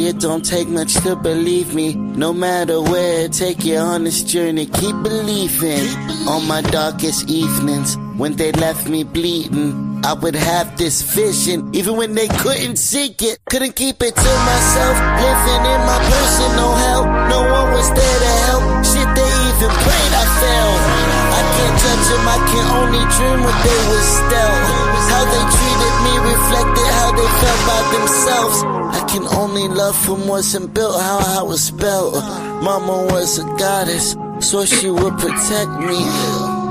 Baby, it don't take much to believe me. No matter where, take you on this journey. Keep believing. On my darkest evenings, when they left me bleeding, I would have this vision, even when they couldn't seek it. Couldn't keep it to myself, living in my personal hell. No one was there to help. Shit, they even prayed I fell. I can't judge them, I can only dream what they was dealt. How they treated me reflected how they felt by themselves. I can only love from wasn't built how I was built. Mama was a goddess, so she would protect me.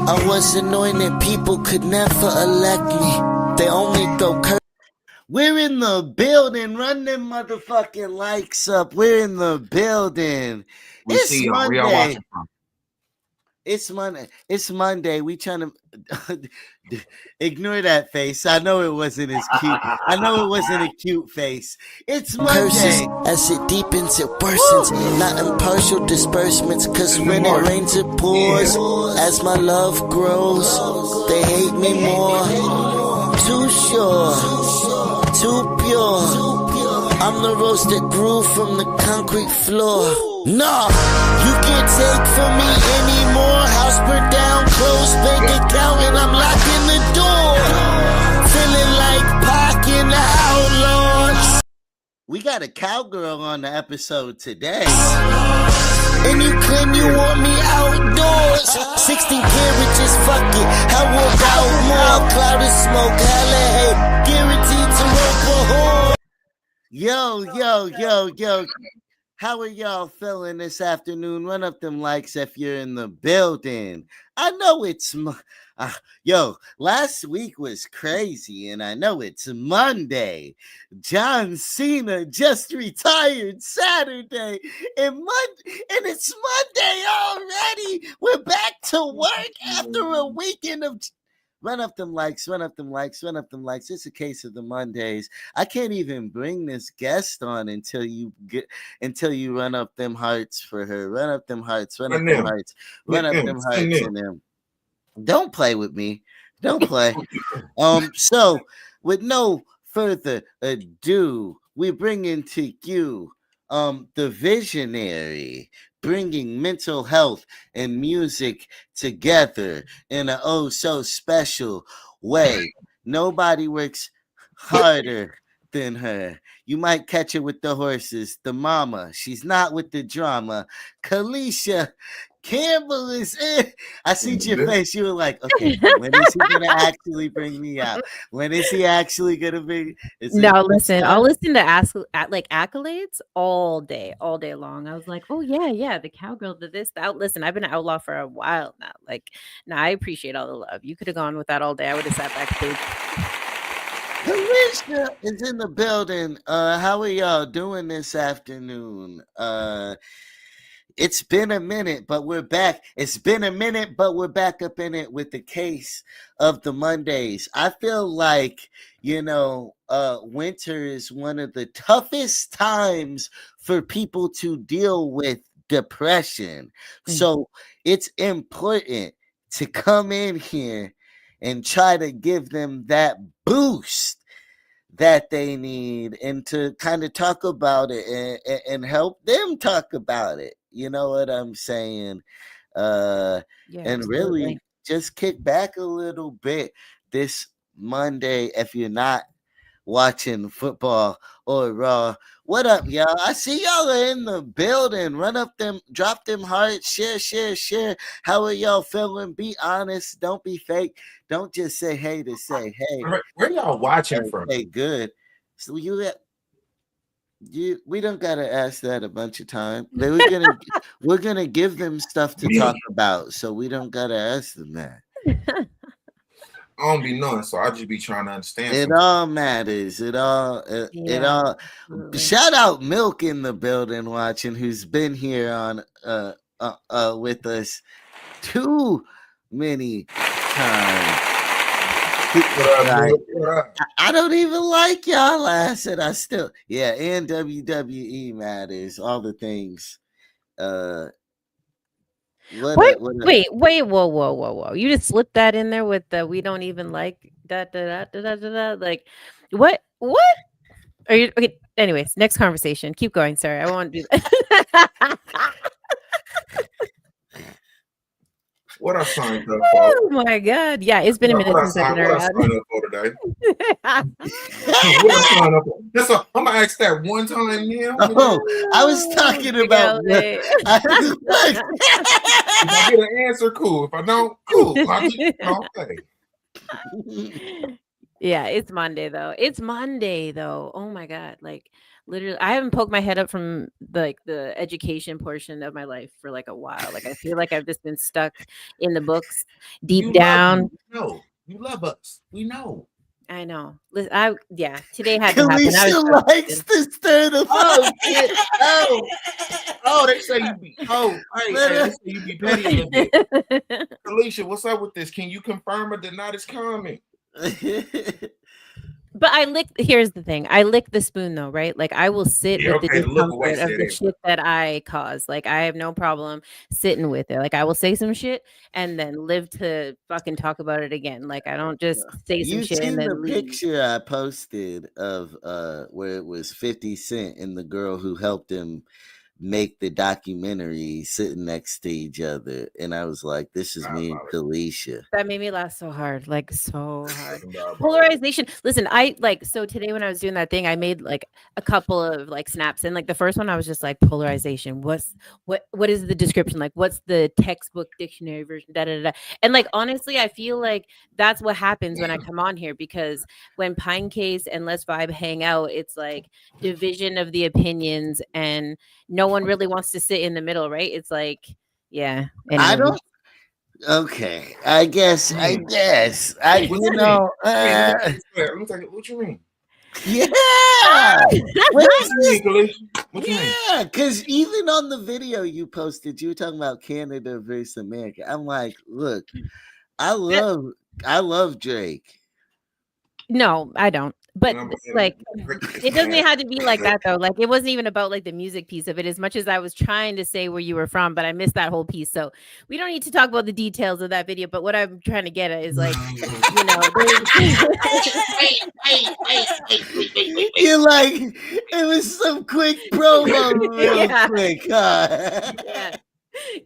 I was anointed, people could never elect me. They only throw curse. We're in the building. Run them motherfucking likes up. We're in the building. It's Monday. It's Monday. It's Monday. We trying to ignore that face. I know it wasn't as cute. I know it wasn't a cute face. It's Monday. Curses as it deepens, it worsens. Not impartial disbursements, cause when it rains, it pours. As my love grows, they hate me more. Too sure, too pure. I'm the rose that grew from the concrete floor. Nah, you can't take from me anymore. House burnt down, closed bank account, and I'm locking the door. Feeling like Pac in the Outlaws. We got a cowgirl on the episode today. And you claim you want me outdoors. 16 karat, just fuck it. How about more? Cloud of smoke, hella hate. Guaranteed to rope a whore. Yo. How are y'all feeling this afternoon? Run up them likes if you're in the building. I know it's last week was crazy, and I know it's Monday. John Cena just retired Saturday, and it's Monday already. We're back to work after a weekend of. Run up them likes, run up them likes, run up them likes. It's a case of the Mondays. I can't even bring this guest on until you run up them hearts for her. Run up them hearts, run up them hearts, run up them hearts in them. Don't play with me. Don't play. So with no further ado, we bring into you the visionary, bringing mental health and music together in an oh so special way. Nobody works harder than her. You might catch her with the horses, the mama. She's not with the drama. Kalisha Campbell is in. I see your face. You were like, okay, when is he gonna actually bring me out? When is he actually gonna be? Listen, I'll listen to accolades all day long. I was like, oh yeah, the cowgirl did this. That. Listen, I've been an outlaw for a while now. I appreciate all the love. You could have gone with that all day. I would have sat backstage. Kalisha is in the building. How are y'all doing this afternoon? It's been a minute, but we're back. It's been a minute, but we're back up in it with the case of the Mondays. I feel like, winter is one of the toughest times for people to deal with depression. So it's important to come in here and try to give them that boost that they need and to kind of talk about it and help them talk about it. You know what I'm saying? And really just kick back a little bit this Monday if you're not watching football or Raw. What up, y'all? I see y'all are in the building. Run up them, drop them hearts, share. How are y'all feeling? Be honest. Don't be fake. Don't just say hey to say hey. Where y'all watching from? Hey, good. So we don't gotta ask that a bunch of times. We're gonna give them stuff to talk about, so we don't gotta ask them that. I don't be knowing, so I just be trying to understand. It all matters. It all. Shout out Milk in the building watching, who's been here on with us too many times. I don't even like y'all. I said and WWE matters. All the things. Wait, whoa. You just slipped that in there with the we don't even like da. Like what? Are you okay? Anyways, next conversation. Keep going, sir. I won't do that. What I signed up for? Oh my god! Yeah, it's been a minute since I've been What I around. signed up for today? What I signed up for? That's all. I'm gonna ask that one time now. Oh, I was talking Big about. LA. If I get an answer, cool. If I don't, cool. I just, okay. Yeah, it's Monday though. It's Monday though. Oh my god! Like literally, I haven't poked my head up from the education portion of my life for like a while. Like I feel like I've just been stuck in the books deep You down. No, you love us. We know. I know. Listen, today had to happen. Kalisha likes to stir the shit. They say you be they say you be petty a little bit. Alicia, what's up with this? Can you confirm or deny this comment? But here's the thing. I lick the spoon though, right? Like I will sit with the discomfort of the shit that I cause. Like I have no problem sitting with it. Like I will say some shit and then live to fucking talk about it again. Like I don't just say some shit and then the leave. picture I posted of where it was 50 Cent and the girl who helped him make the documentary sitting next to each other, and I was like, this is me and Kalisha. That made me laugh so hard, like so hard. Polarization. Listen, so today when I was doing that thing, I made like a couple of like snaps, and like the first one I was just like, polarization, what is the description, like what's the textbook dictionary version, da da da. And like honestly, I feel like that's what happens when I come on here, because when Pine Case and Let's Vibe hang out, it's like division of the opinions and no one really wants to sit in the middle, right? It's like, yeah. Anyway. I don't. Okay, I guess. You know. Let me tell you, what you mean? Yeah. What you mean? Yeah, because even on the video you posted, you were talking about Canada versus America. I'm like, look, I love Drake. No, I don't. But like, it doesn't have to be like that though. Like, it wasn't even about like the music piece of it, as much as I was trying to say where you were from, but I missed that whole piece. So we don't need to talk about the details of that video. But what I'm trying to get at is like, you know, you're like, it was some quick promo, real quick, huh?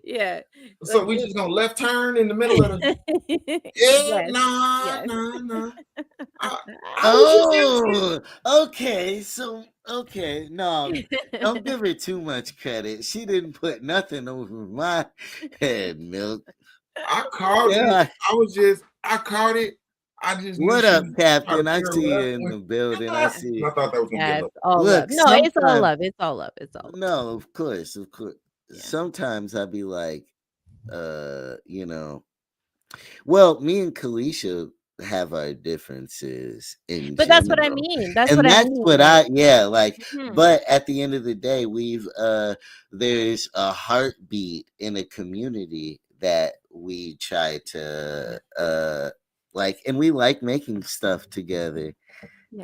Yeah. So we just gonna left turn in the middle of the no. Oh, okay. So no, don't give her too much credit. She didn't put nothing over my head, Milk. I caught it. I caught it. I just what up, Captain? I see you in the building. I see you. I thought that was gonna be all love. No, it's all love. It's all love. It's all love. No, of course. Yeah. Sometimes I'd be like, you know, well, me and Kalisha have our differences but that's what I mean. That's what I mean. But at the end of the day, there's a heartbeat in a community that we try to and we like making stuff together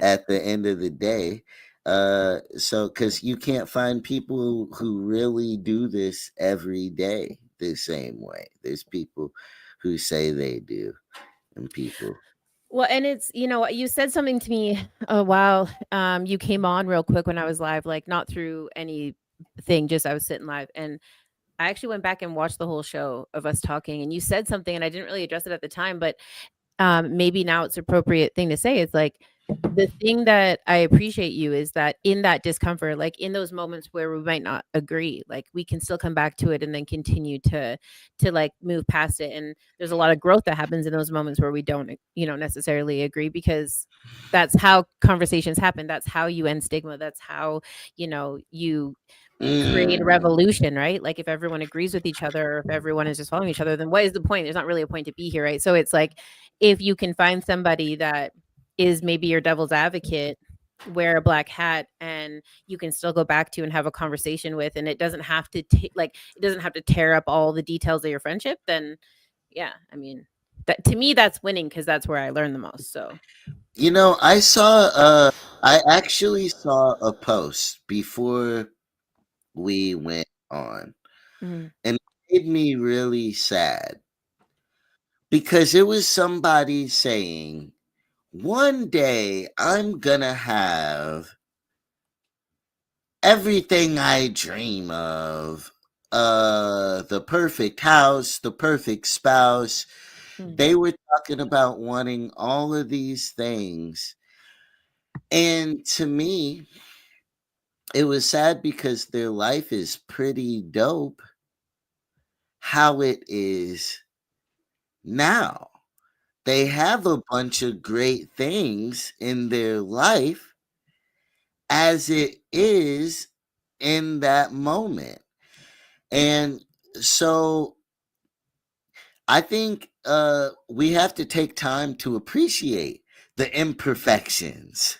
at the end of the day. So because you can't find people who really do this every day the same way. There's people who say they do, and people. Well, and it's, you know, you said something to me a while. You came on real quick when I was live, like not through anything, just I was sitting live, and I actually went back and watched the whole show of us talking, and you said something, and I didn't really address it at the time, but maybe now it's appropriate thing to say. It's like, the thing that I appreciate you is that in that discomfort, like in those moments where we might not agree, like we can still come back to it and then continue to like move past it. And there's a lot of growth that happens in those moments where we don't, you know, necessarily agree, because that's how conversations happen. That's how you end stigma. That's how, you know, you create a revolution, right? Like if everyone agrees with each other, or if everyone is just following each other, then what is the point? There's not really a point to be here, right? So it's like, if you can find somebody that is maybe your devil's advocate, wear a black hat, and you can still go back to and have a conversation with, and it doesn't have to it doesn't have to tear up all the details of your friendship, then yeah, I mean, that to me, that's winning, because that's where I learned the most. So, you know, I actually saw a post before we went on, and it made me really sad, because it was somebody saying, one day I'm gonna have everything I dream of, the perfect house, the perfect spouse. They were talking about wanting all of these things. And to me, it was sad because their life is pretty dope how it is now. They have a bunch of great things in their life as it is in that moment. And so I think we have to take time to appreciate the imperfections.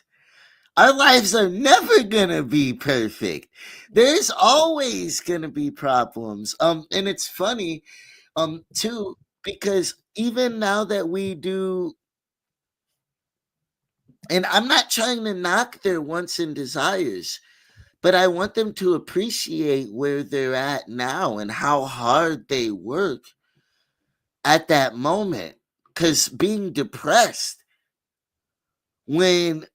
Our lives are never gonna be perfect. There's always gonna be problems. And it's funny, too, because even now that we do, and I'm not trying to knock their wants and desires, but I want them to appreciate where they're at now and how hard they work at that moment. Because when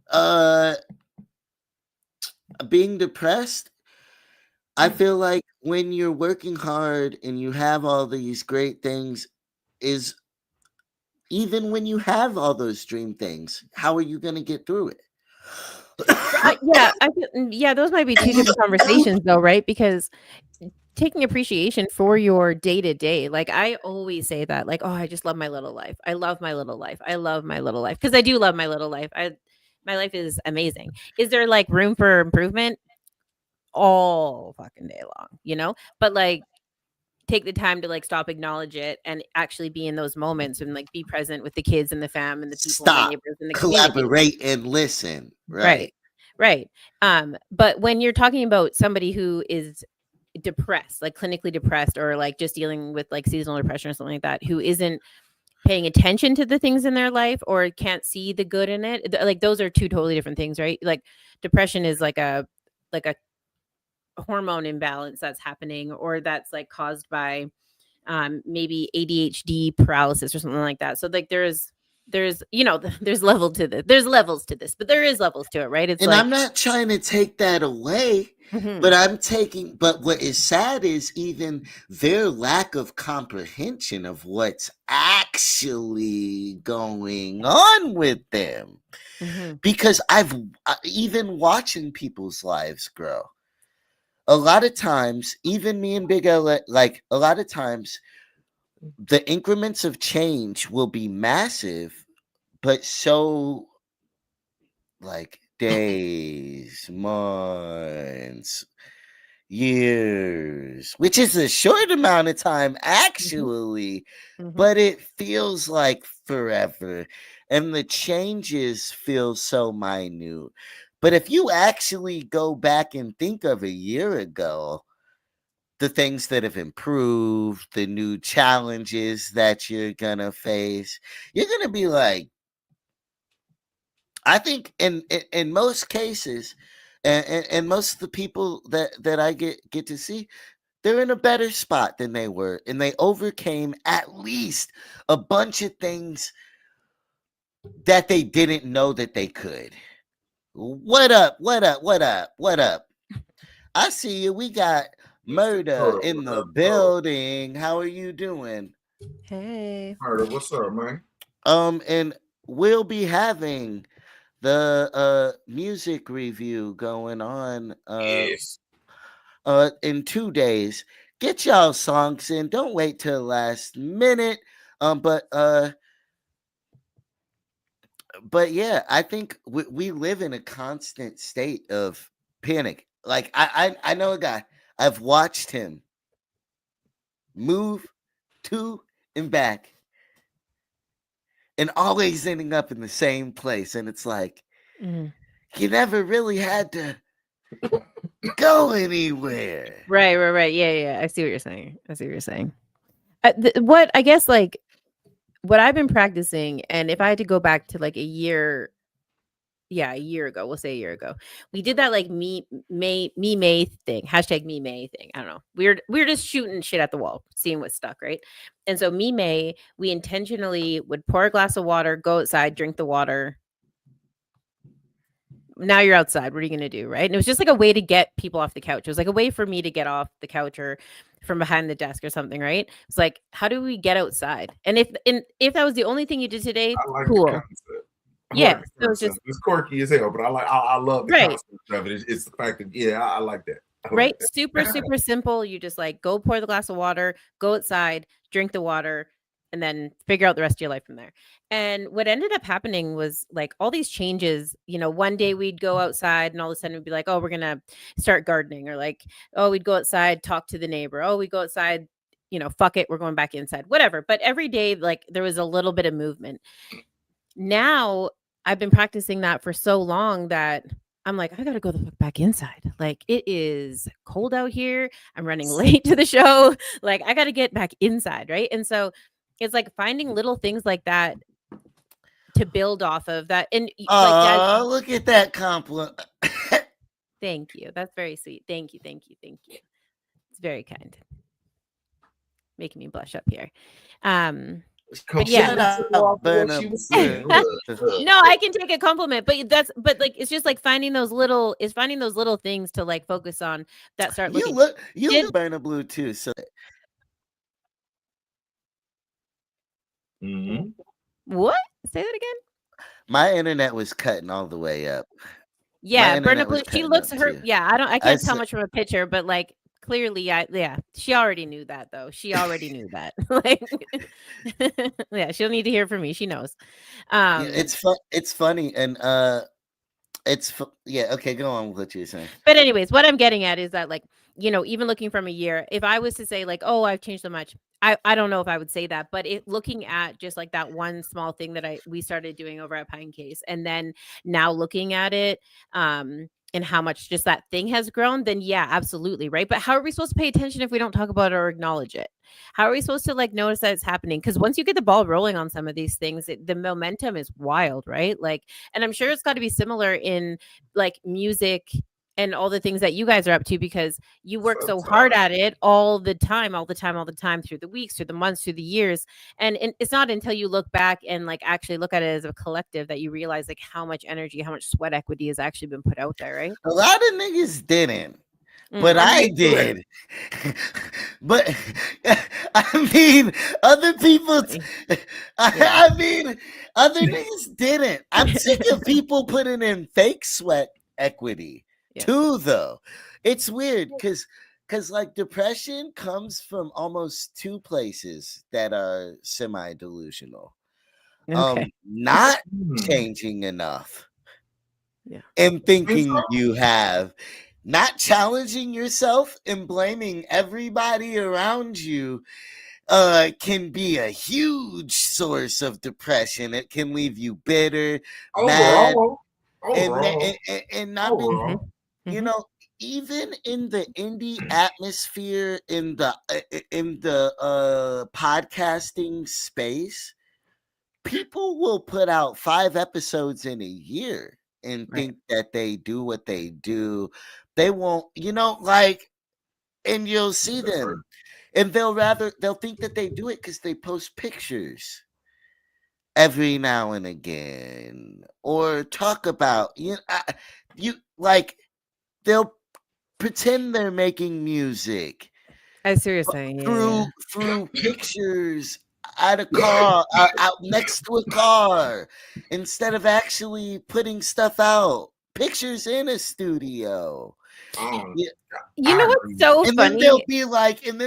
uh being depressed, I feel like when you're working hard and you have all these great things, is even when you have all those dream things, how are you going to get through it? Yeah, those might be two different conversations though, right? Because taking appreciation for your day to day, like I always say that, like, oh, I just love my little life. I love my little life. I love my little life because I do love my little life. My life is amazing. Is there like room for improvement? All fucking day long. But like take the time to like stop, acknowledge it, and actually be in those moments and like be present with the kids and the fam and the people and the Stop, neighbors and the community. collaborate, and listen. Right. Right. Right. But when you're talking about somebody who is depressed, like clinically depressed, or like just dealing with like seasonal depression or something like that, who isn't paying attention to the things in their life or can't see the good in it, like those are two totally different things, right? Like depression is like a hormone imbalance that's happening, or that's like caused by maybe ADHD paralysis or something like that. So like there's there's levels to this, but there is levels to it, right? It's And like I'm not trying to take that away, but what is sad is even their lack of comprehension of what's actually going on with them. Because even watching people's lives grow, a lot of times, even me and Big L, like a lot of times, the increments of change will be massive, but so like days, months, years, which is a short amount of time actually, but it feels like forever. And the changes feel so minute. But if you actually go back and think of a year ago, the things that have improved, the new challenges that you're gonna face, you're gonna be like, I think in most cases, and most of the people that I get to see, they're in a better spot than they were, and they overcame at least a bunch of things that they didn't know that they could. What up? What up? What up? What up? I see you. We got Murder in the building. How are you doing? Hey. Murder, what's up, man? And we'll be having the music review going on Yes. in 2 days. Get y'all songs in. Don't wait till the last minute. But yeah, I think we live in a constant state of panic. Like I know a guy. I've watched him move to and back and always ending up in the same place. And it's like he never really had to go anywhere. Right. Yeah. I see what you're saying. What I guess, like, what I've been practicing, and if I had to go back to like a year ago, we'll say a year ago, we did that like me May thing, hashtag me May thing. I don't know. We're just shooting shit at the wall, seeing what stuck, right? And so me May, we intentionally would pour a glass of water, go outside, drink the water, Now you're outside. What are you going to do? Right. And it was just like a way to get people off the couch. It was like a way for me to get off the couch or from behind the desk or something. Right. It's like, how do we get outside? And if that was the only thing you did today, I like cool. the concept. Yeah. So it's quirky as hell, but I love the right. concept of it. It's the fact that, I like that. Right. Super, super simple. You just like go pour the glass of water, go outside, drink the water, and then figure out the rest of your life from there. And what ended up happening was like all these changes, one day we'd go outside and all of a sudden we'd be like, oh, we're going to start gardening, or like, oh, we'd go outside, talk to the neighbor. Oh, we go outside, fuck it, we're going back inside, whatever. But every day, like there was a little bit of movement. Now I've been practicing that for so long that I'm like, I gotta go the fuck back inside. Like it is cold out here. I'm running late to the show. Like I gotta get back inside, right? And so it's like finding little things like that to build off of that. And like, look at that compliment. Thank you. That's very sweet. Thank you. It's very kind. Making me blush up here. But yeah, no, I can take a compliment, but like it's just like finding those little things to like focus on that start looking. You look Burna Blue too, so. What? Say that again. My internet was cutting all the way up. Yeah, Burna Blue. She looks her. Too. Yeah, I can't tell much from a picture, but like. Clearly, she already knew that though. She already knew that. Like, yeah, she'll need to hear from me. She knows. It's funny, and okay, go on with what you're saying. But anyways, what I'm getting at is that, like, even looking from a year, if I was to say like, oh, I've changed so much, I don't know if I would say that, but looking at just like that one small thing that we started doing over at Pine Case, and then now looking at it, and how much just that thing has grown, then yeah, absolutely. Right. But how are we supposed to pay attention if we don't talk about it or acknowledge it? How are we supposed to like notice that it's happening? Because once you get the ball rolling on some of these things, the momentum is wild, right? Like, and I'm sure it's got to be similar in like music and all the things that you guys are up to, because you work so hard at it all the time, through the weeks, through the months, through the years. And it's not until you look back and like actually look at it as a collective that you realize like how much energy, how much sweat equity has actually been put out there, right? A lot of niggas didn't. But I did. But I mean, other people. I mean, other niggas didn't. I'm sick of people putting in fake sweat equity too, though. It's weird because like depression comes from almost two places that are semi-delusional. Not changing enough. And thinking you have. Not challenging yourself and blaming everybody around you can be a huge source of depression. It can leave you bitter, mad, and not being, even in the indie atmosphere, in the podcasting space, people will put out 5 episodes in a year and think that they do what they do. They won't, and you'll see them, and they'll think that they do it because they post pictures every now and again, or talk about, they'll pretend they're making music. I see what you're saying. Through pictures at a car, out next to a car, instead of actually putting stuff out. Pictures in a studio. You know what's so funny? Then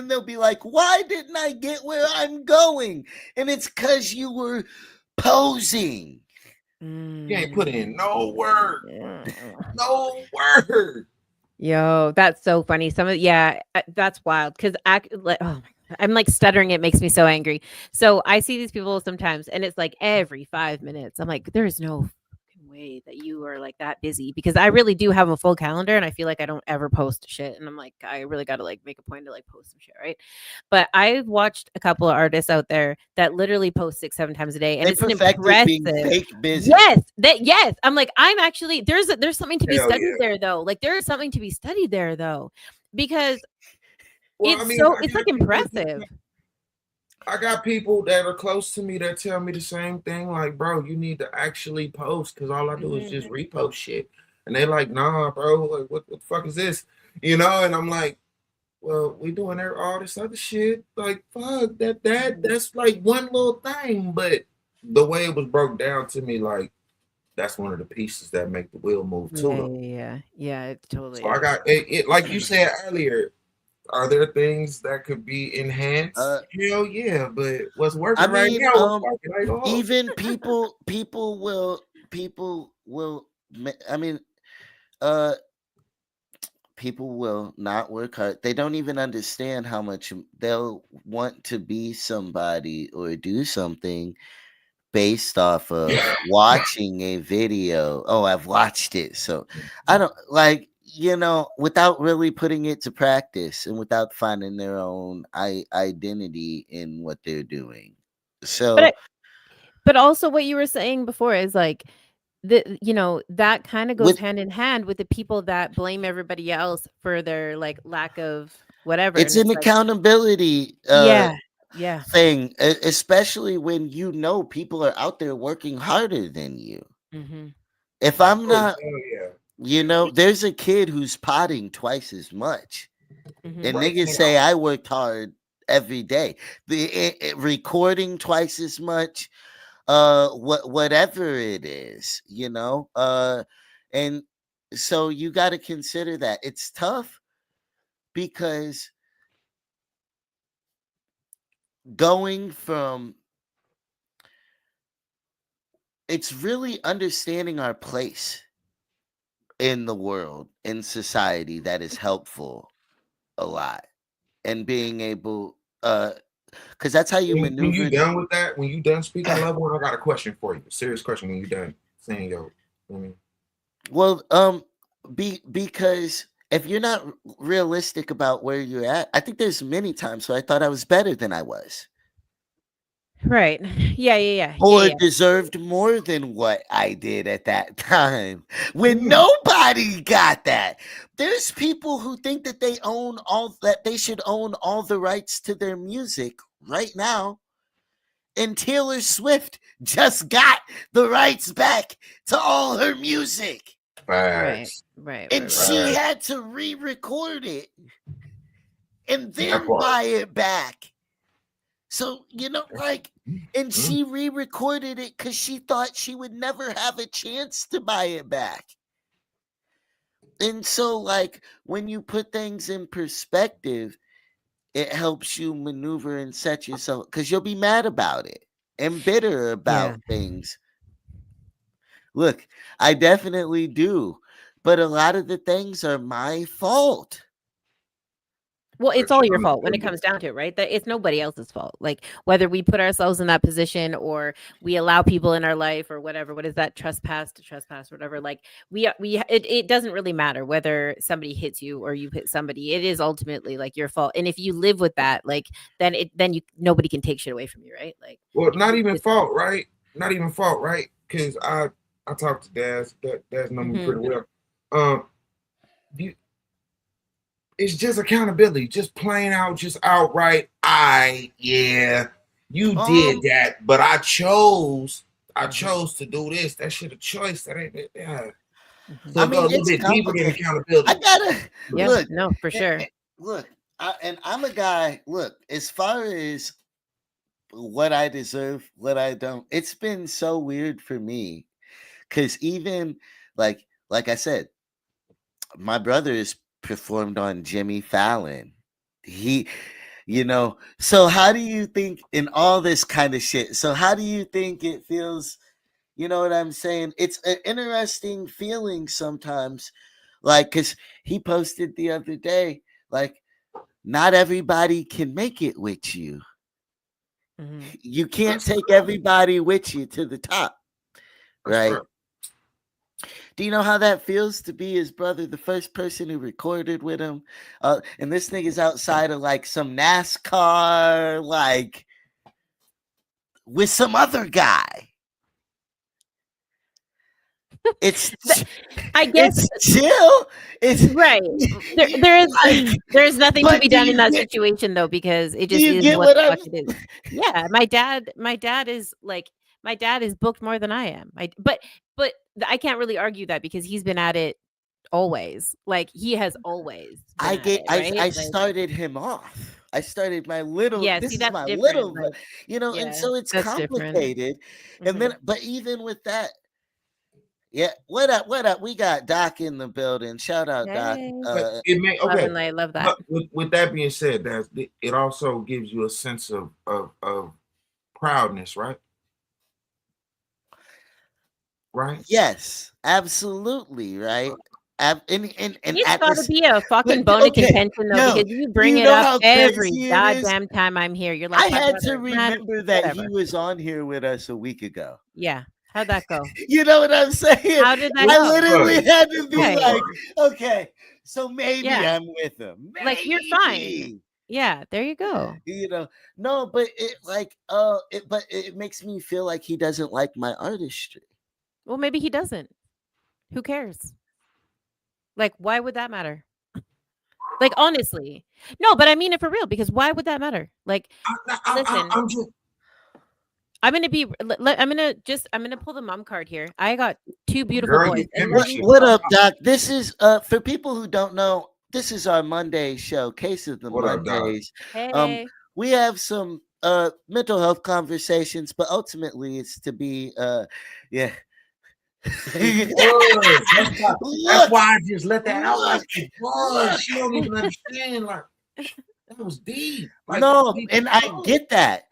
they'll be like, why didn't I get where I'm going? And it's because you were posing. You ain't put in no word. No word. Yo, that's so funny. That's wild. Because I'm like stuttering. It makes me so angry. So I see these people sometimes, and it's like every 5 minutes. I'm like, there's no way that you are like that busy, because I really do have a full calendar, and I feel like I don't ever post shit, and I'm like, I really got to like make a point to like post some shit, right? But I've watched a couple of artists out there that literally post 6-7 times a day, and it's impressive. Being fake busy. Yes, I'm like, I'm actually there's something to be studied there though. Like there is something to be studied there though, because it's like impressive. I got people that are close to me that tell me the same thing. Like, bro, you need to actually post, because all I do is just repost shit. And they like, nah, bro, like, what the fuck is this? You know, and I'm like, well, we doing all this other shit. Like, fuck, that's like one little thing. But the way it was broke down to me, like, that's one of the pieces that make the wheel move too. Yeah, it totally So is. I got it like you said earlier. Are there things that could be enhanced? Hell yeah, but what's working right now? Even people will. I mean, people will not work hard. They don't even understand how much they'll want to be somebody or do something based off of watching a video. Oh, I've watched it, so I don't like, without really putting it to practice and without finding their own identity in what they're doing. So, but also what you were saying before is like that kind of goes hand in hand with the people that blame everybody else for their like lack of whatever. It's an accountability thing, especially when people are out there working harder than you. Mm-hmm. If I'm not, there's a kid who's potting twice as much, and niggas say I worked hard every day. Recording twice as much, whatever it is, and so you got to consider that it's tough because going from it's really understanding our place in the world, in society, that is helpful a lot, and being able because that's how you maneuver. When you done with that, when you done speaking, I got a question for you. A serious question. When you done saying well, because if you're not realistic about where you're at, I think there's many times where I thought I was better than I was. Right. Yeah. Or deserved more than what I did at that time. When nobody got that. There's people who think that they should own all the rights to their music right now. And Taylor Swift just got the rights back to all her music. Right. And she had to re-record it and then buy it back. So, and she re-recorded it because she thought she would never have a chance to buy it back. And so, when you put things in perspective, it helps you maneuver and set yourself, because you'll be mad about it and bitter about things. Look, I definitely do, but a lot of the things are my fault. Well, it's all your fault when it comes down to it, right? That it's nobody else's fault. Like whether we put ourselves in that position or we allow people in our life or whatever. What is that? Trespass, whatever. Like it doesn't really matter whether somebody hits you or you hit somebody. It is ultimately like your fault. And if you live with that, like then nobody can take shit away from you, right? Like, well, not even fault, right? Not even fault, right? Because I talked to Daz. Daz know me pretty well. It's just accountability, just plain out, just outright. You did that, but I chose to do this. That shit a choice. That ain't it. Yeah. So I mean, a little bit deeper than accountability. I gotta look. No, for sure. Look, and I'm a guy. Look, as far as what I deserve, what I don't, it's been so weird for me, because even like I said, my brother is performed on Jimmy Fallon. So how do you think in all this kind of shit? So how do you think it feels? You know what I'm saying? It's an interesting feeling sometimes, because he posted the other day, not everybody can make it with you. Mm-hmm. You can't take everybody with you to the top, right? Do you know how that feels to be his brother, the first person who recorded with him? And this nigga's outside of some NASCAR, with some other guy. I guess it's chill. It's right. There's nothing to be done in that situation though, because it just is what the fuck it is. Yeah, my dad is booked more than I am. But but I can't really argue that because he's been at it always. Like he has always been at it, right? I Like, started him off. I started my little. yeah, This see, is that's my different. little, Like, and yeah, so it's that's different. complicated. And Hmm. then, but even with that, yeah. What up? What up? We got Doc in the building. Shout out, Doc. Hey, But it may love okay. and light, love that. But with that being said, it also gives you a sense of proudness, right? Right? Yes, absolutely, right. And It's at got to this, be a but fucking bone of okay, contention though, yo, because you do bring you it know up how every crazy it is? goddamn time I'm here. You're I like, my had to brother, man, remember that he whatever. was on here with us a week ago. Yeah, how'd that go? You know what I'm saying? How did that I go? literally had to be Okay. like, okay, so maybe Yeah, I'm with him. like you're fine. Maybe. Yeah, there you go. No, but it makes me feel like he doesn't like my artistry. Well, maybe he doesn't. Who cares? Like, why would that matter? Like, honestly, no, but I mean it for real because why would that matter? Like, listen, I'm just I'm gonna be. I'm gonna pull the mom card here. I got two beautiful girl, boys, you and in let this me. shit. What up, Doc? This is for people who don't know, this is our Monday show, Case of the What up, Doc? Mondays. Hey, We have some mental health conversations, but ultimately it's to be yeah. That's why, Look, I just let that out like look, it was. She don't even understand. Like that was deep. Like no, deep and I down. get that.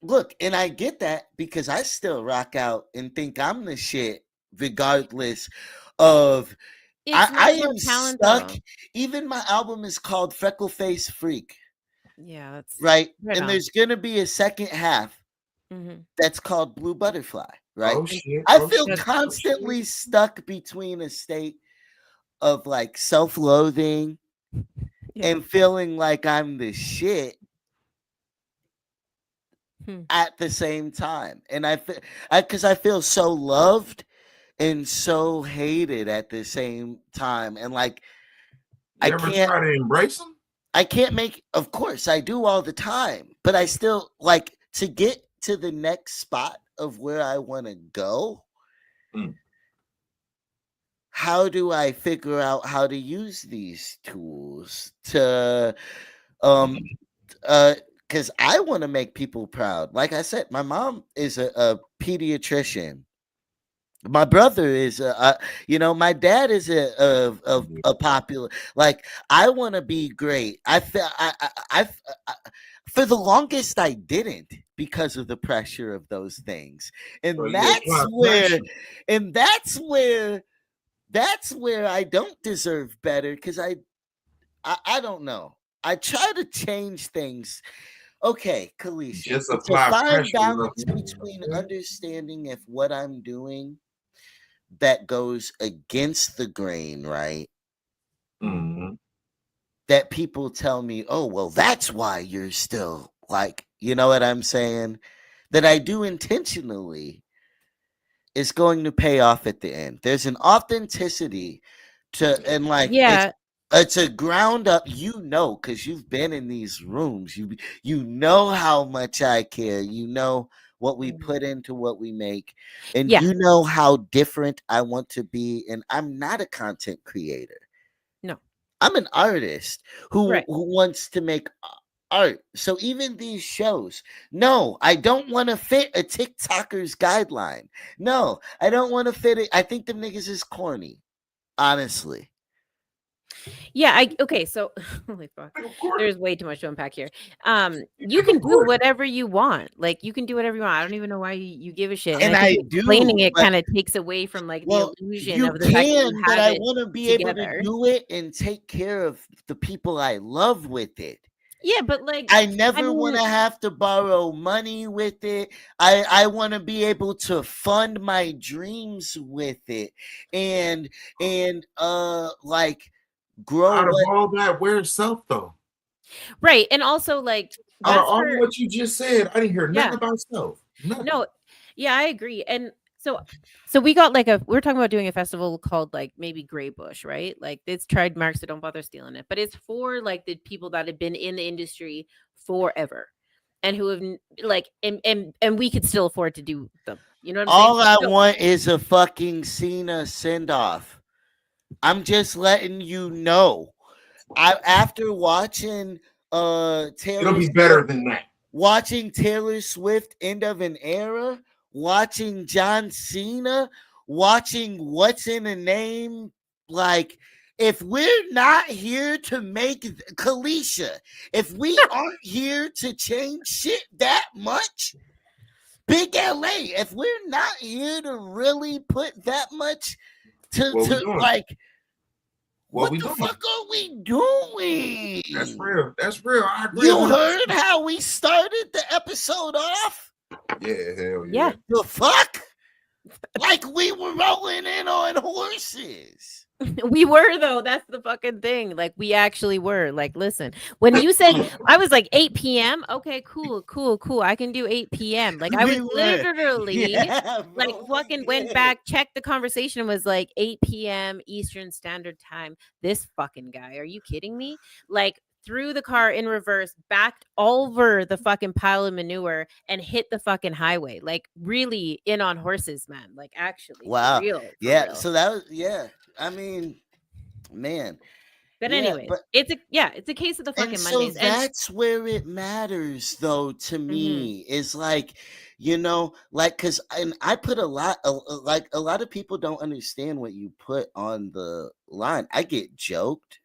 Look, and I get that because I still rock out and think I'm the shit, regardless of. it's I not am about talent stuck. though. Even my album is called Freckle Face Freak, Yeah, that's right? right And on. there's gonna be a second half Mm-hmm. that's called Blue Butterfly, right? Oh shit. I Oh feel shit. constantly stuck between a state of like self-loathing Yeah. and feeling like I'm the shit Hmm. at the same time. And because I feel so loved and so hated at the same time. And like You ever try to embrace them? I can't make, of course I do all the time, but I still like to get to the next spot of where I want to go. Mm. How do I figure out how to use these tools to because I want to make people proud. Like I said, my mom is a pediatrician. My brother is my dad is a popular. Like I want to be great. I feel I for the longest I didn't because of the pressure of those things, So and you apply that's where I don't deserve better because I don't know. I try to change things. Okay, Kalisha, just it's a apply fine pressure. balance between understanding if what I'm doing that goes against the grain, right? Mm-hmm. That people tell me, oh, well, that's why you're still like, you know what I'm saying? That I do intentionally is going to pay off at the end. There's an authenticity to, and like, Yeah. it's a ground up, because you've been in these rooms. You know how much I care. You know what we put into what we make, and Yeah. you know how different I want to be. And I'm not a content creator. No. I'm an artist Right. who wants to make art. So even these shows, no, I don't want to fit a TikToker's guideline. No, I don't want to fit it. I think the niggas is corny, honestly. Yeah, okay, so holy fuck. There's way too much to unpack here. You can do whatever you want. Like you can do whatever you want. I don't even know why you give a shit. And I I think do, explaining it but kind of takes away from like the well, illusion you of the fact that you can, but have I it want to be able to together. do it and take care of the people I love with it. Yeah, but like I never mean, want to have to borrow money with it. I want to be able to fund my dreams with it and like grow Out of what all that, where's self though? right. And also like Out of that's all for what you just said, I didn't hear nothing yeah. about self. Nothing. No, yeah, I agree. And so we got like we're talking about doing a festival called like maybe Gray Bush, right? Like it's trademark, so don't bother stealing it. But it's for like the people that have been in the industry forever. and who have like and we could still afford to do them. You know what I'm All saying? I want is a fucking Cena send off. I'm just letting you know. After watching It'll Taylor be Swift, better than that. watching Taylor Swift end of an era, watching John Cena, watching What's in a Name, like if we're not here to make Kalisha, if we aren't here to change shit that much, Big LA, if we're not here to really put that much to like, what the fuck are we doing? That's real. That's real. I agree. You heard how we started the episode off? Yeah, hell yeah. The fuck? Like we were rolling in on horses. We were though. That's the fucking thing. Like we actually were. Like, listen, when you said I was like 8 p.m. Okay, cool. I can do 8 p.m. Like I was literally like fucking went back, checked the conversation, was like 8 p.m. Eastern Standard Time. This fucking guy. Are you kidding me? Like threw the car in reverse, backed over the fucking pile of manure, and hit the fucking highway. Like really in on horses, man. Like actually. Wow. For real. So that was I mean, man. But anyway, it's a case of the fucking Mondays. So that's where it matters, though. To me, is like, like because I put a lot of people don't understand what you put on the line. I get joked,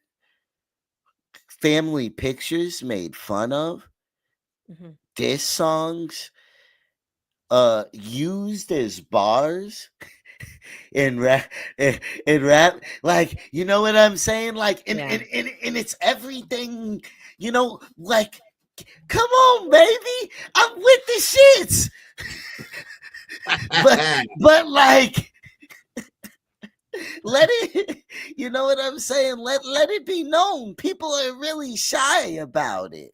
family pictures made fun of, diss songs, used as bars. In rap, like, you know what I'm saying? Like, and it's everything, like, come on, baby, I'm with the shits. but like, let it, you know what I'm saying? Let it be known. People are really shy about it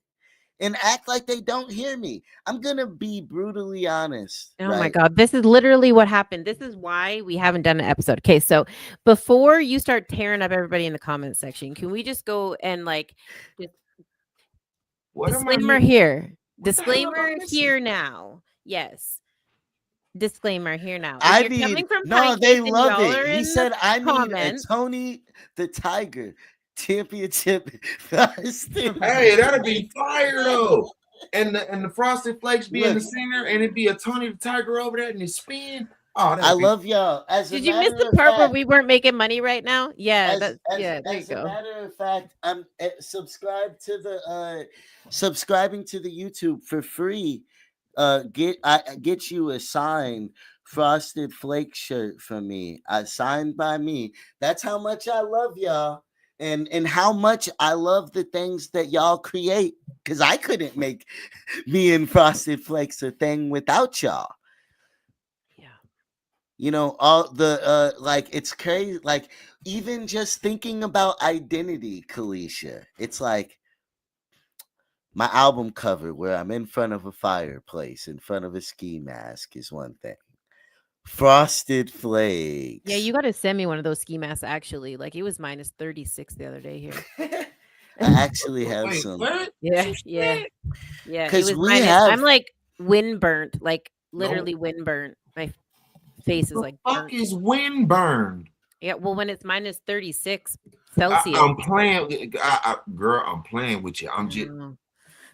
and act like they don't hear me. I'm gonna be brutally honest. Oh my God, this is literally what happened. This is why we haven't done an episode. Okay, so before you start tearing up everybody in the comment section, can we just go and like disclaimer here? Disclaimer here now. Yes. Disclaimer here now. They love it. He said, "I need a Tony the Tiger championship." Hey, that'd be fire though. And the Frosted Flakes be in the center, and it'd be a Tony the Tiger over there, and it spin. Oh, I love y'all. Did you miss the part where we weren't making money right now? Yeah, there you go. As a matter of fact, I'm subscribing to the YouTube for free. Get you a signed Frosted Flake shirt from me. Signed by me. That's how much I love y'all. And how much I love the things that y'all create, because I couldn't make me and Frosted Flakes a thing without y'all. Yeah. All the like, it's crazy. Like, even just thinking about identity, Kalisha, it's like my album cover where I'm in front of a fireplace, in front of a ski mask is one thing. Frosted Flakes. Yeah, you got to send me one of those ski masks, actually. Like, it was minus 36 the other day here. I actually have some. Yeah. Because I'm like wind burnt, like literally wind burnt. My face is like fuck is wind burned? Yeah, well, when it's minus 36 Celsius. I'm playing, girl. I'm playing with you. I'm just.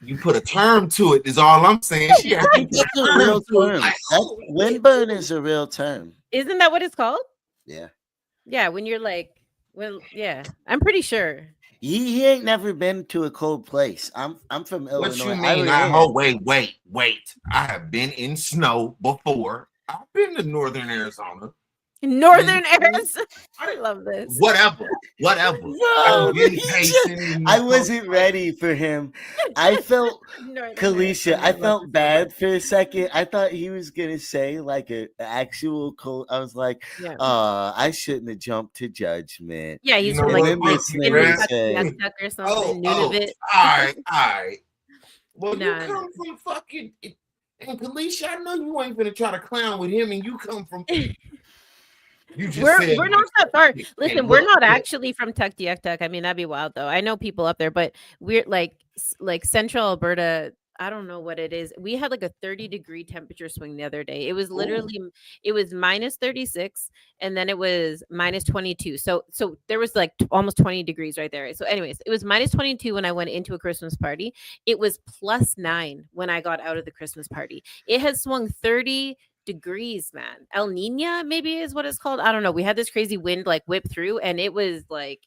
You put a term to it, is all I'm saying. That's a real term. Windburn is a real term. Isn't that what it's called? Yeah. Yeah, when you're like, I'm pretty sure. He ain't never been to a cold place. I'm from Illinois. What you mean? Wait. I have been in snow before. I've been to northern Arizona. Northern Arizona. I love this. Whatever. No, I wasn't ready for him. I felt Kalisha. I felt bad for a second. I thought he was gonna say like an actual cold. I was like, I shouldn't have jumped to judgment. Yeah, he's from like or something. All right. Well, you come from fucking. And Kalisha, I know you ain't gonna try to clown with him, and you come from. We're not that far. Listen, we're not actually from Tuktoyaktuk. I mean, that'd be wild though. I know people up there, but we're like Central Alberta, I don't know what it is. We had like a 30-degree temperature swing the other day. It was Ooh. literally it was minus 36 and then it was minus 22. So there was like almost 20 degrees right there. So anyways, it was minus 22 when I went into a Christmas party. It was plus 9 when I got out of the Christmas party. It has swung 30 degrees, man. El Nina maybe is what it's called. I don't know. We had this crazy wind like whip through and it was like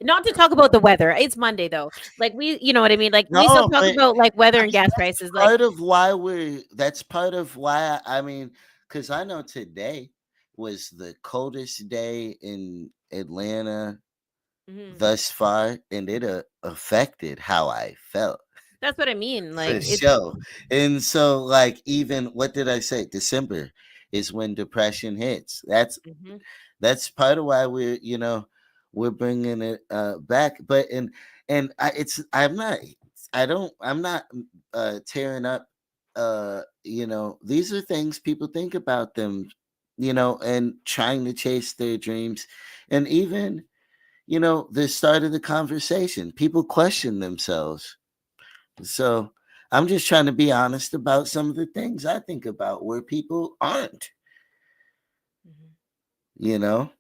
not to talk about the weather. It's Monday though. Like we, you know what I mean? Like we still No, talk but about like weather I and mean, gas that's prices. Like, part of why we're. That's part of why I mean, because I know today was the coldest day in Atlanta mhm. thus far, and it affected how I felt That's what I mean. for Like Same. it's sure. And so, like, even what did I say? December is when depression hits. mhm. That's part of why we're bringing it back. But and I'm not tearing up. These are things people think about them, and trying to chase their dreams, and even the start of the conversation. People question themselves. So I'm just trying to be honest about some of the things I think about where people aren't, Mhm. you know.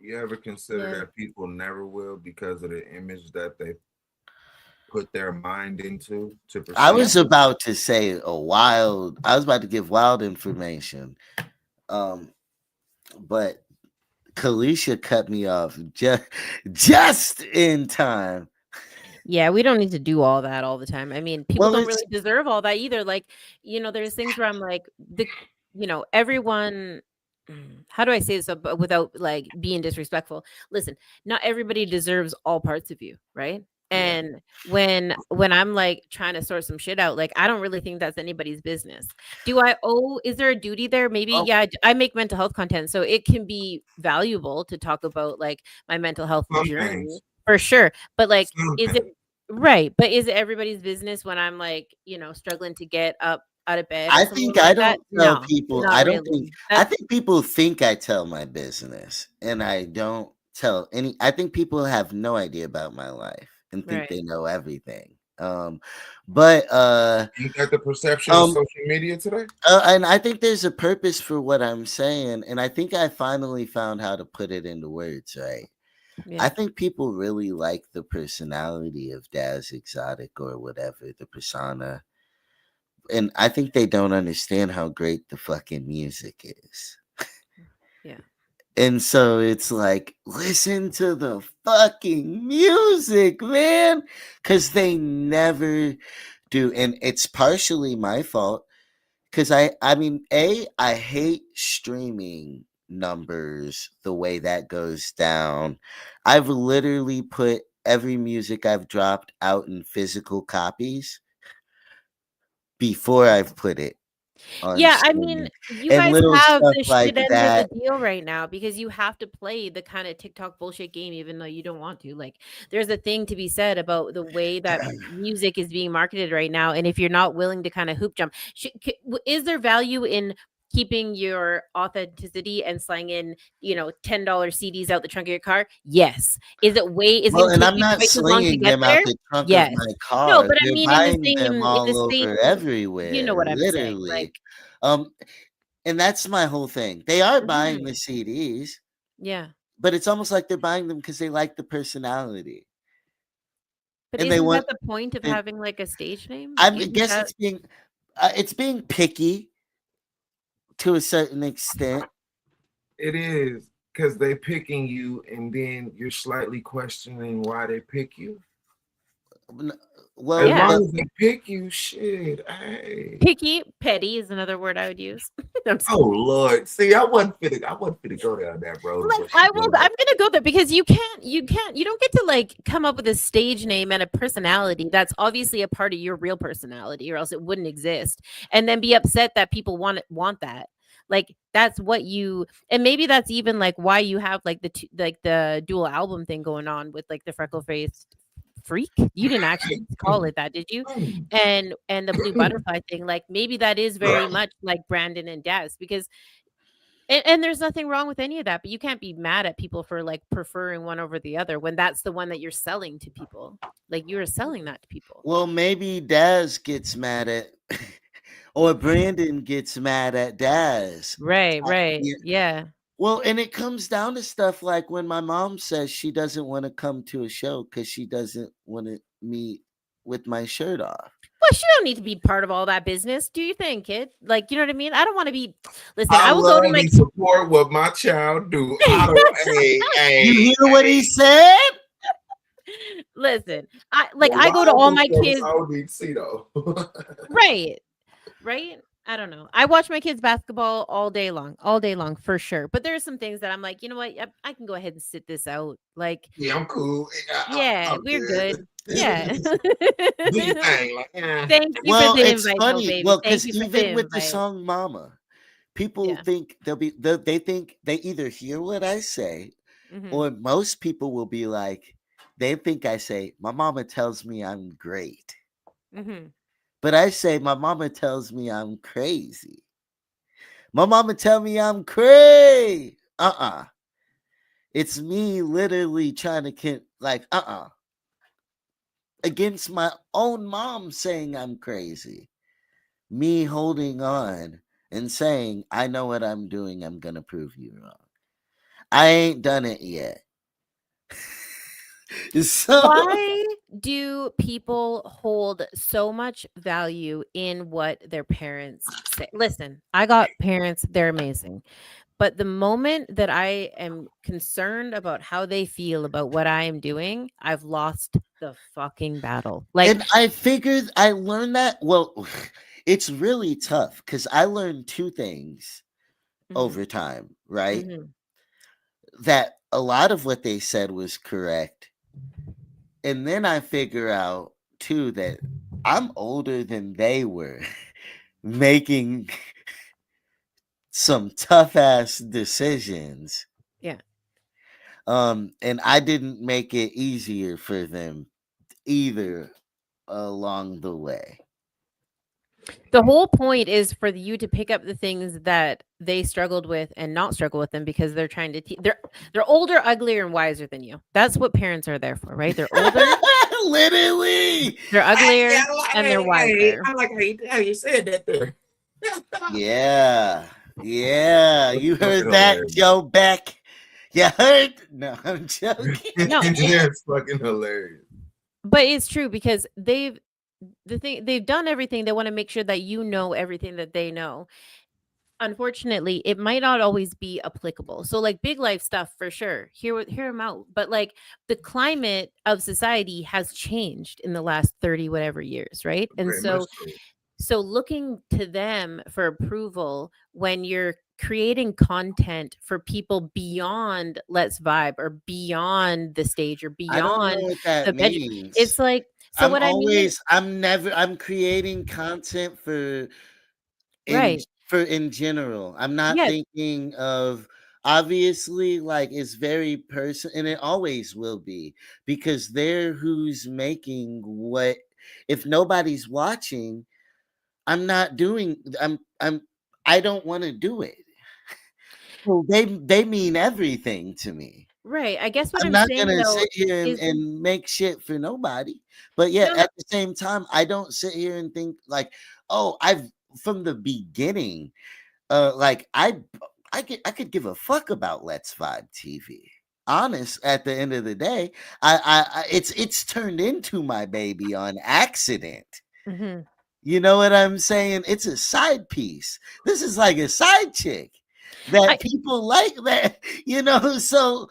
You ever consider Yeah. that people never will because of the image that they put their mind into to I Yeah. perceive? was about to say I was about to give wild information. Um, but Kalisha cut me off just in time. Yeah, we don't need to do all that all the time. I mean, people Well, don't it's really deserve all that either. Like, there's things where I'm like, everyone, how do I say this without like being disrespectful? Listen, not everybody deserves all parts of you, right? Yeah. And when I'm like trying to sort some shit out, like I don't really think that's anybody's business. Is there a duty there? Maybe, oh, yeah, I make mental health content, so it can be valuable to talk about like my mental health Some journey things. for sure. But like, Some is it things. right? But is it everybody's business when I'm like, struggling to get up out of bed or I something think I like that? don't tell No, people. not I don't think. really. I That's think people think I tell my business, and I don't tell any. I think people have no idea about my life and think right. they know everything. But Ain't that the perception of um, social media today? and I think there's a purpose for what I'm saying, and I think I finally found how to put it into words. Right. Yeah. I think people really like the personality of Daz Exotic or whatever the persona, and I think they don't understand how great the fucking music is. Yeah. And so it's like, listen to the fucking music, man, because they never do, and it's partially my fault. Because I mean, I hate streaming numbers the way that goes down. I've literally put every music I've dropped out in physical copies before I've put it on Yeah, I mean, streaming, you and guys little have stuff the like shit end of the that. deal right now because you have to play the kind of TikTok bullshit game even though you don't want to. Like, there's a thing to be said about the way that music is being marketed right now, and if you're not willing to kind of hoop jump, is there value in keeping your authenticity and slanging, $10 CDs out the trunk of your car? Yes. Is it Well, going to and take I'm you not twice as long to slinging get them out there? the trunk of Yes. my No, car. but I They're mean buying them in the all same, over you know everywhere, what I'm saying? Like, literally. Um, and that's my whole thing. They are buying the mhm. CDs, Yeah. but it's almost like they're buying them because they like the personality But and they isn't want. that the point of And having, like, a stage name? I Isn't guess that it's being picky to a certain extent. It is because they picking you, and then you're slightly questioning why they pick you. N- As Well, yeah. long as they pick you, shit. Hey. Picky, petty is another word I would use. I'm just Oh kidding. Lord. See, I wasn't finna go down that road, Like, but she I'm did. gonna go there because you don't get to, like, come up with a stage name and a personality that's obviously a part of your real personality, or else it wouldn't exist, and then be upset that people want that. Like, that's what you and maybe that's even, like, why you have, like, the dual album thing going on with, like, the freckle-faced freak? You didn't actually call it that, did you? And the blue butterfly thing, like, maybe that is very much like Brandon and Daz because And there's nothing wrong with any of that, but you can't be mad at people for like preferring one over the other when that's the one that you're selling to people. Like you are selling that to people. Well, maybe Daz gets mad at, or Brandon gets mad at Daz. Right, right. Yeah. Yeah. Well, and it comes down to stuff like when my mom says she doesn't want to come to a show because she doesn't want to meet with my shirt off. Well, she don't need to be part of all that business. Do you think, kid? Like, you know what I mean? I don't want to be. Listen, I I will go to love my. and support what my child do. I don't, hey, You hear what he hey. said? Listen, I Well, go to all my I kids. don't need to see though. Right, right. I don't know. I watch my kids basketball all day long for sure. But there's some things that I'm like, you know what? I can go ahead and sit this out. Like, Yeah, I'm cool. yeah, I'm we're good. good. Yeah. Do your thing. Like, Thank you for Well, the it's invite, though, funny. baby. Well, Thank because you for the even with the invite. song Mama, people Yeah. think they think they either hear what I say, Mm-hmm. or most people will be like, they think I say, my mama tells me I'm great. Mm-hmm. But I say, my mama tells me I'm crazy. My mama tell me I'm crazy. It's me literally trying to against my own mom saying I'm crazy. Me holding on and saying, I know what I'm doing. I'm going to prove you wrong. I ain't done it yet. So Why do people hold so much value in what their parents say? Listen, I got parents, they're amazing. But the moment that I am concerned about how they feel about what I am doing, I've lost the fucking battle. Like, and I figured I learned that. Well, it's really tough because I learned two things mhm, over time, right? mhm. That a lot of what they said was correct. And then I figure out too that I'm older than they were, making some tough ass decisions. Yeah. And I didn't make it easier for them either along the way. The whole point is for you to pick up the things that they struggled with and not struggle with them because they're trying to they're older, uglier, and wiser than you. That's what parents are there for, right? They're older, Literally. they're uglier, and they're Hey, wiser. I like how you said that there. Yeah. Yeah. That's You fucking heard that, hilarious. Joe Beck? You heard? No, I'm joking. No, That's fucking hilarious. but it's true because they've done everything. They want to make sure that you know everything that they know. Unfortunately, it might not always be applicable. So like big life stuff for sure. Hear them out. But like the climate of society has changed in the last 30 whatever years, right? And Very much so. so looking to them for approval when you're creating content for people beyond Let's Vibe or beyond the stage or I don't know beyond what that the bedroom, means. it's like, so what I mean, I'm creating content right. in general. I'm not Yeah. thinking of, obviously, like, it's very person, and it always will be, because they're who's making what. If nobody's watching, I'm not doing I don't want to do it. So they mean everything to me. Right. I guess what I'm I'm not saying gonna though sit here is and make shit for nobody. But yet no, at the same time, I don't sit here and think like, oh, I've from the beginning, like I could give a fuck about Let's Vibe TV. Honest, at the end of the day, it's turned into my baby on accident. mhm. You know what I'm saying? It's a side piece. This is like a side chick that I people like that, so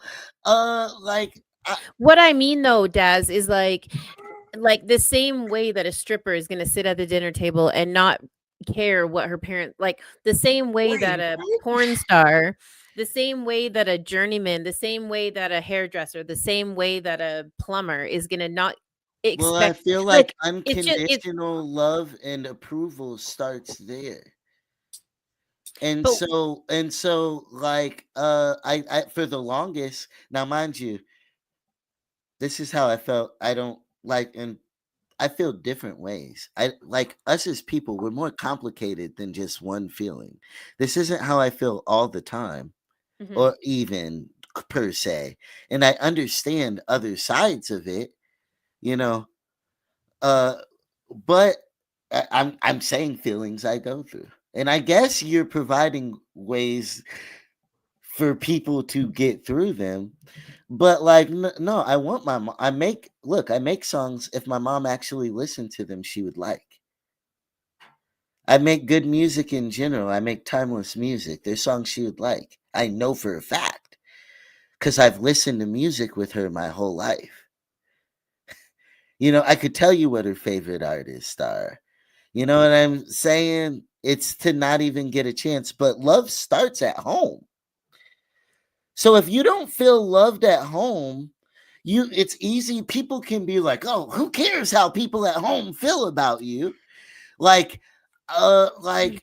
like what I mean though, Daz, is like the same way that a stripper is going to sit at the dinner table and not care what her parents like, the same way that Wait, a what? porn star, the same way that a journeyman, the same way that a hairdresser, the same way that a plumber is going to not well, I expect, feel like like, it's unconditional love and approval starts there. And but so like I for the longest, now mind you, this is how I felt. I don't like, and I feel different ways. I like us as people, we're more complicated than just one feeling. This isn't how I feel all the time Mhm. or even per se. And I understand other sides of it, you know. Uh but I'm saying feelings I go through. And I guess you're providing ways for people to get through them. But like no, I want my mom. I make songs if my mom actually listened to them she would like. I make good music in general. I make timeless music. There's songs she would like. I know for a fact cuz I've listened to music with her my whole life. I could tell you what her favorite artists are. You know what I'm saying? It's to not even get a chance, but love starts at home. So if you don't feel loved at home, it's easy. People can be like, "Oh, who cares how people at home feel about you?" Like, like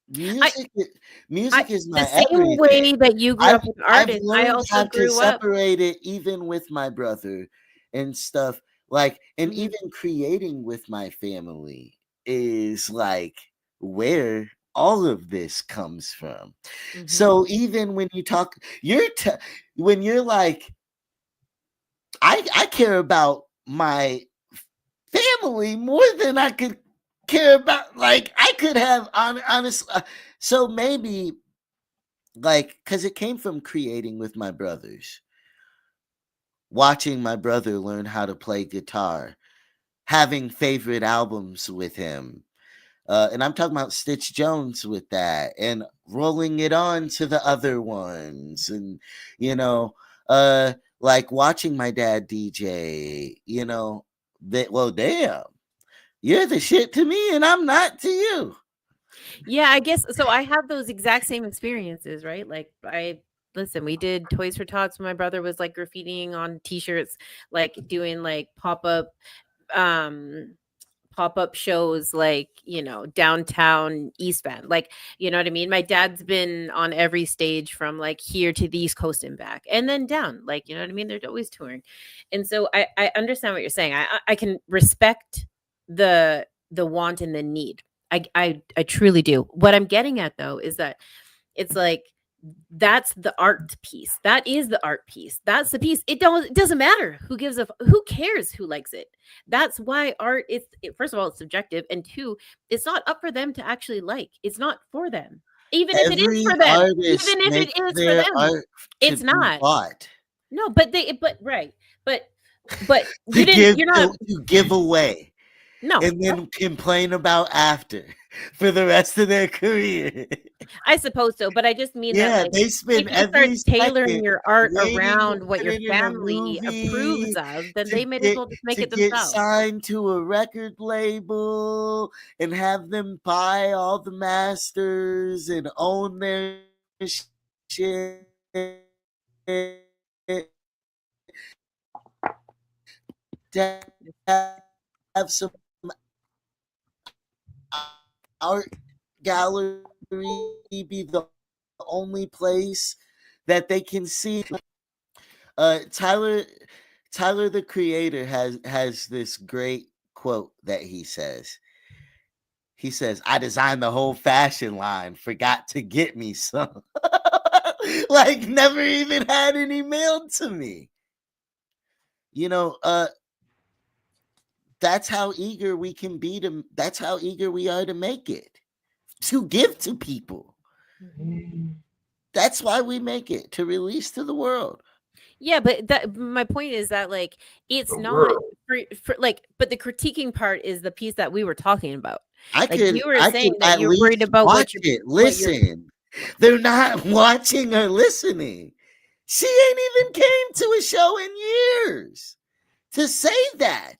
I music. I Music is the my same everything. way that you grew I've up with I've artists, I learned also how to grew up. separate it, even with my brother and stuff. Like, and Mhm, even creating with my family is like where all of this comes from. mhm. So even when you talk, when you're like, I care about my family more than I could care about. Like I could have honest. So maybe like because it came from creating with my brothers, watching my brother learn how to play guitar, having favorite albums with him. And I'm talking about Stitch Jones with that, and rolling it on to the other ones, and you know, uh, like watching my dad DJ. That well, damn, you're the shit to me, and I'm not to you. Yeah, I guess so. I have those exact same experiences, right? Like I listen, we did Toys for Tots when my brother was like graffitiing on t-shirts, like doing like um pop-up shows like, downtown East Bend. Like, you know what I mean? My dad's been on every stage from like here to the East Coast and back and then down. Like, you know what I mean? They're always touring. And so I understand what you're saying. I can respect the want and the need. I truly do. What I'm getting at though is that it's like that's the art piece. That is the art piece. That's the piece. It doesn't matter who cares who likes it. That's why art is first of all it's subjective, and two, it's not up for them to actually like. It's not for them. Even if it is Every for them. artist Even if it makes is for their them. art to It's be not. bought, No, but right. But to give you're not to give away, no. and then complain about after for the rest of their career. I suppose so, but I just mean that, Yeah, like, they if spend you start every tailoring second your art waiting to around what put your it in a family approves movie of, then to they might as get well just make to it get themselves. signed to a record label and have them buy all the masters and own their shit. To have some art gallery be the only place that they can see. Tyler the creator has this great quote that he says. He says, "I designed the whole fashion line, forgot to get me some." Like never even had any mailed to me. You know, that's how eager we can be to that's how eager we are to make it. To give to people. Mhm. That's why we make it, to release to the world. Yeah, but that my point is that, like, it's The not world. for like, but the critiquing part is the piece that we were talking about. I Like, could you were I saying could that at you're worried least about watch it, what you're listen. They're not watching or listening. She ain't even came to a show in years to say that.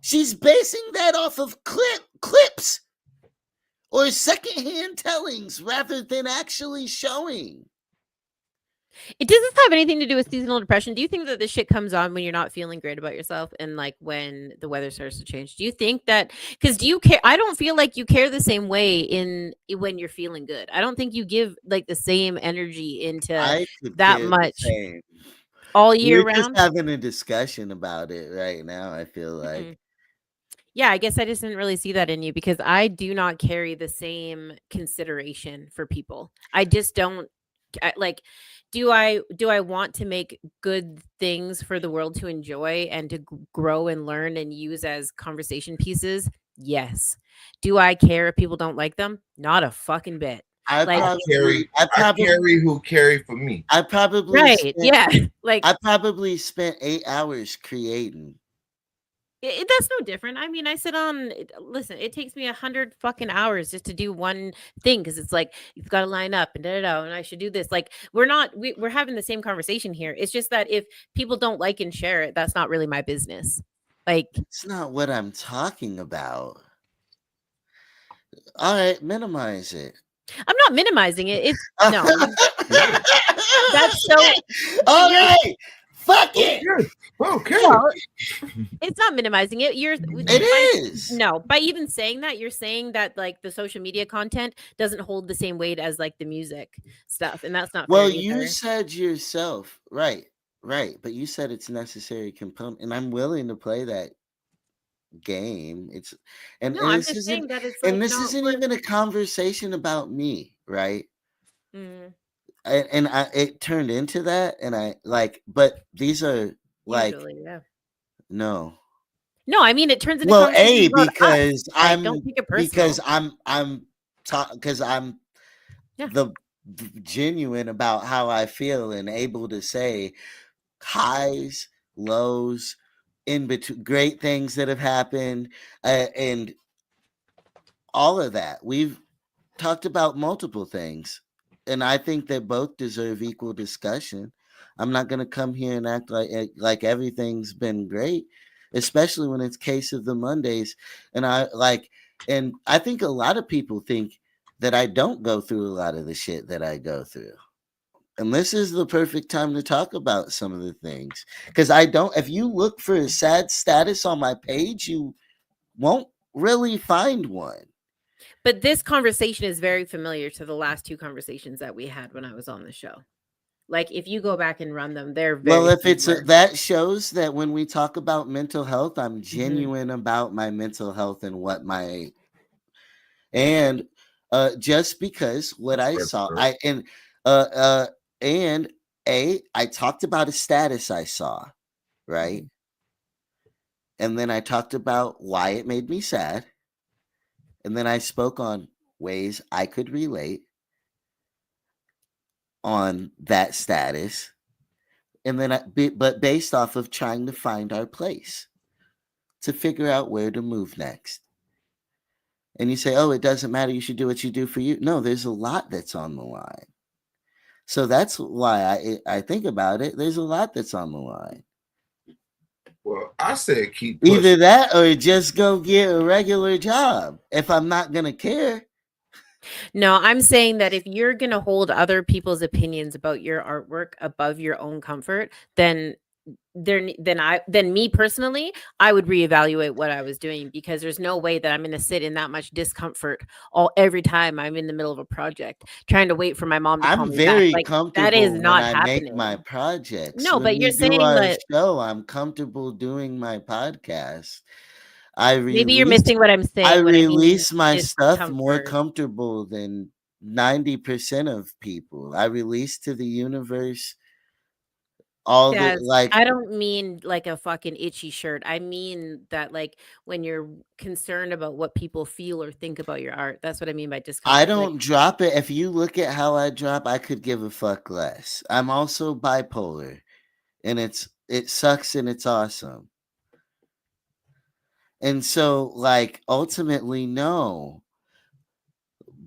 She's basing that off of clips or secondhand tellings rather than actually showing. Does this have anything to do with seasonal depression? Do you think that this shit comes on when you're not feeling great about yourself and like when the weather starts to change? Do you think that because do you care? I don't feel like you care the same way when you're feeling good. I don't think you give like the same energy into I could that care the much. same. all year We're just round. having a discussion about it right now, I feel like. Mm. Yeah, I guess I just didn't really see that in you because I do not carry the same consideration for people. I just don't like do I want to make good things for the world to enjoy and to grow and learn and use as conversation pieces? Yes. Do I care if people don't like them? Not a fucking bit. I Like carry who carry for me. I probably right. Yeah. Like I probably spent 8 hours creating. that's no different. I mean, I sit on. Listen, it takes me 100 fucking hours just to do one thing because it's like you've got to line up and da da da, and I should do this. Like we're having the same conversation here. It's just that if people don't like and share it, that's not really my business. Like It's not what I'm talking about. All right, minimize it. I'm not minimizing it. It's no. That's so. All right. Fuck it. Okay. Well, it's not minimizing it. It is. No, by even saying that, you're saying that like the social media content doesn't hold the same weight as like the music stuff, and that's not Well, fair you either. said yourself, right, but you said it's a necessary component, and I'm willing to play that game. And No, I'm this just saying isn't that it's like this not isn't worth. even a conversation about me, right? Mm, It turned into that, and I like, but these are like usually, yeah. no. No, I mean it turns into Well, conversations about us. because Like, don't take it personal. I'm because I'm Yeah. the genuine about how I feel and able to say highs, lows, in between, great things that have happened, and all of that. We've talked about multiple things, and I think that both deserve equal discussion. I'm not going to come here and act like everything's been great, especially when it's case of the Mondays. And I think a lot of people think that I don't go through a lot of the shit that I go through. And this is the perfect time to talk about some of the things. Because I don't, if you look for a sad status on my page, you won't really find one. But this conversation is very familiar to the last two conversations that we had when I was on the show. Like if you go back and run them, they're very Well, if it's similar. that shows that when we talk about mental health, I'm Mm-hmm. genuine about my mental health and what my and just because what I saw, I talked about a status I saw, right? Mm-hmm. And then I talked about why it made me sad. And then I spoke on ways I could relate on that status. And then but based off of trying to find our place to figure out where to move next. And you say, oh, it doesn't matter. You should do what you do for you. No, there's a lot that's on the line. So that's why I think about it. There's a lot that's on the line. Well, I said keep pushing. Either that or just go get a regular job if I'm not going to care. No, I'm saying that if you're going to hold other people's opinions about your artwork above your own comfort, then me personally, I would reevaluate what I was doing because there's no way that I'm going to sit in that much discomfort every time I'm in the middle of a project trying to wait for my mom to call I'm me very back. Like comfortable that is when not I happening. make my projects. No, when but you're we do saying our that show, I'm comfortable doing my podcast. maybe you're missing what I'm saying. I when release I mean my stuff more discomfort. comfortable than 90% of people. I release to the universe all the like. I don't mean like a fucking itchy shirt. I mean that like when you're concerned about what people feel or think about your art. That's what I mean by discomfort. I don't drop it. If you look at how I drop, I could give a fuck less. I'm also bipolar, and it sucks and it's awesome. And so, like, ultimately, no.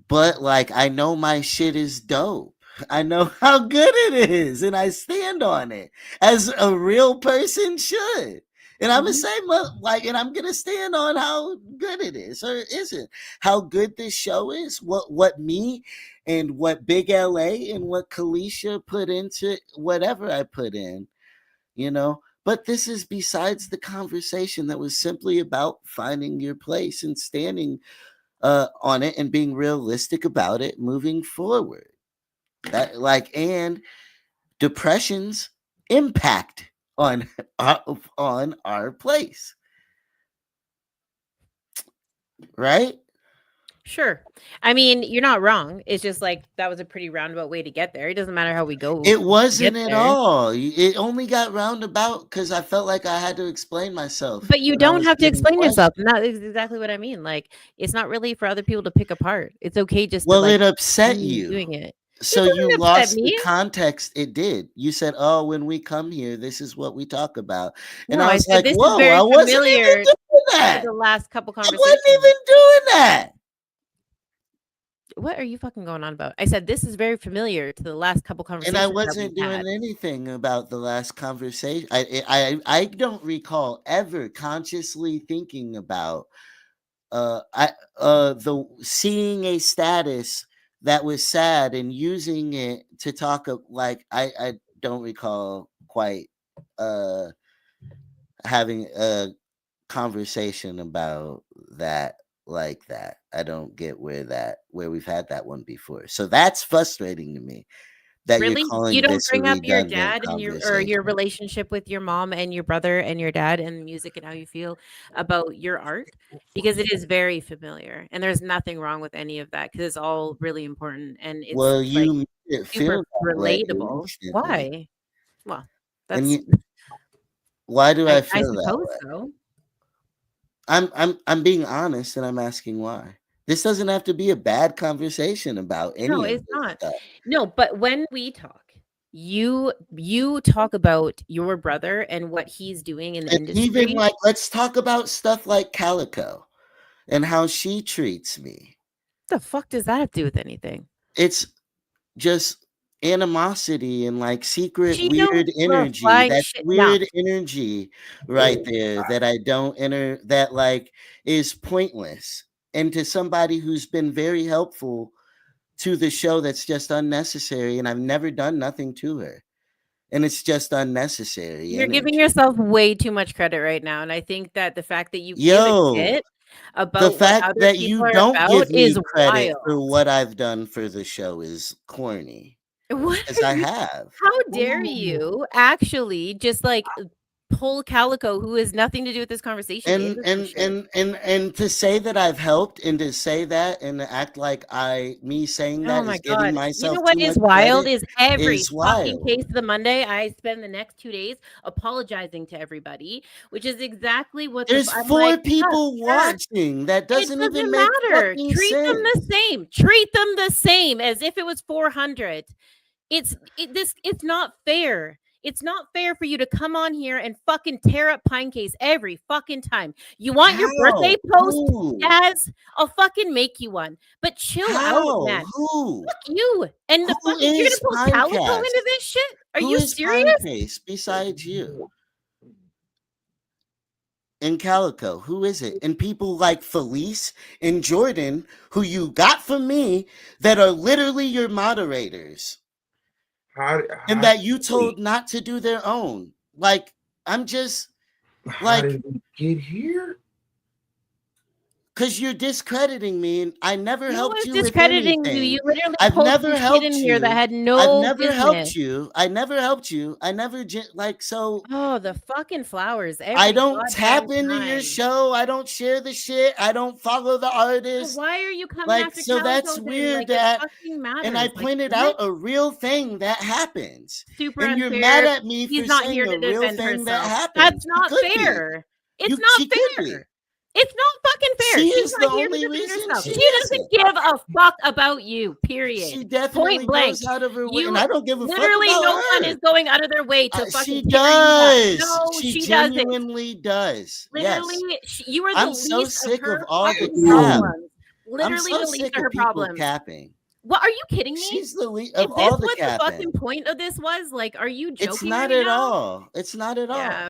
But like, I know my shit is dope. I know how good it is, and I stand on it as a real person should. And I'm the same, and I'm gonna stand on how good it is or isn't. How good this show is, what me and what Big LA and what Kalisha put into whatever I put in, you know. But this is besides the conversation that was simply about finding your place and standing on it and being realistic about it moving forward. That and depressions impact on our place, right? Sure. I mean, you're not wrong. It's just like that was a pretty roundabout way to get there. It doesn't matter how we go. It to wasn't get at there. all. It only got roundabout because I felt like I had to explain myself. But you when I don't was have to getting explain yourself. questioned. And that is exactly what I mean. Like, it's not really for other people to pick apart. It's okay just to Well, like it upset continue you. doing it. So It you doesn't upset lost the me. context. It did. You said, "Oh, when we come here, this is what we talk about," and No, I I was said like, this is "Whoa, very I wasn't even familiar doing to that. the last couple I wasn't conversations. even doing that." What are you fucking going on about? I said this is very familiar to the last couple And conversations I that wasn't we've had. doing anything about the last conversation. I don't recall ever consciously thinking about the seeing a status that was sad and using it to talk like I don't recall quite having a conversation about that like that. I don't get where we've had that one before. So that's frustrating to me that you're Really? You calling don't this a bring up your redundant dad and your conversation. relationship with your mom and your brother and your dad and music and how you feel about your art? Because it is very familiar and there's nothing wrong with any of that because it's all really important and it's Well, like you made it super feel that way relatable. instantly. Why? Well, And that's why do I I feel that suppose way? so. I'm being honest and I'm asking why. This doesn't have to be a bad conversation about No, any of it's this not. stuff. No, but when we talk, you talk about your brother and what he's doing in the And even industry. like let's talk about stuff like Calico and how she treats me. The fuck does that have to do with anything? It's just animosity and like secret She don't weird give a energy. flying That's shit. No, weird energy right there that I don't enter that like is pointless. And to somebody who's been very helpful to the show, that's just unnecessary, and I've never done nothing to her. And it's just unnecessary you're giving energy. yourself way too much credit right now, and I think that the fact that you give a Yo, shit the about what fact other that you people are don't about give is me credit for wild. what I've done for the show is corny. What Because are I you have. how dare Ooh. you actually just, like, pull Calico, who has nothing to do with this conversation, And into some and shit? and and and to say that I've helped and to say that and to act like me saying Oh that my is giving god. You know myself what too is much wild credit is every is fucking wild. case of the Monday, I spend the next 2 days apologizing to everybody, which is exactly what There's I'm like, 4 people sure. watching. That It doesn't even make doesn't matter. fucking Treat them the sense. same. Treat them the same as if it was 400. It's not fair. It's not fair for you to come on here and fucking tear up Pine Case every fucking time. You want your birthday How? post, Who? Yaz? I'll fucking make you one. But chill out, How? man. Who? Fuck you. And the Who fucking you're is gonna pull Calico into Pinecast? this shit? Are Who you is serious? Pinecase besides you? And Calico, who is it? And people like Felice and Jordan, who you got from me, that are literally your moderators. And that you told not to do their own. Like, I'm just How like, did we get here? because you're discrediting me, and I never No helped one's you with discrediting you. You anything. literally I've pulled never some shit in helped here that you. had I've no never business. helped you. I never helped you. I never like so. Oh, the fucking flowers I every don't tap goddamn into your time. show. I don't share the shit. I don't follow the So artist. why are you coming Like, after so Calico that's then? weird Like it that, fucking and I matters. Like pointed what? out a real thing that happens. Super And you're mad unfair. at me He's for not here saying to a real defend thing that herself. That's happens. She not could be. fair. It's not She could be. fair. It's not fucking fair. She She's is the not here to only defend reason herself. she She doesn't isn't. give a fuck about you, She period. definitely Point blank. goes out of her way, and You I don't give a fuck literally about no one her. is going out of their way to She fucking tear you up. does. No, She she doesn't. genuinely does. Literally, Yes. you are the I'm so least of sick of her all the fucking cap. problems. I'm Literally so the least sick of of her people problems. capping. What are you kidding me? She's the least of If this all the what the capping. fucking point of this was, like, are you It's joking not right at now? all. It's not at all. Yeah.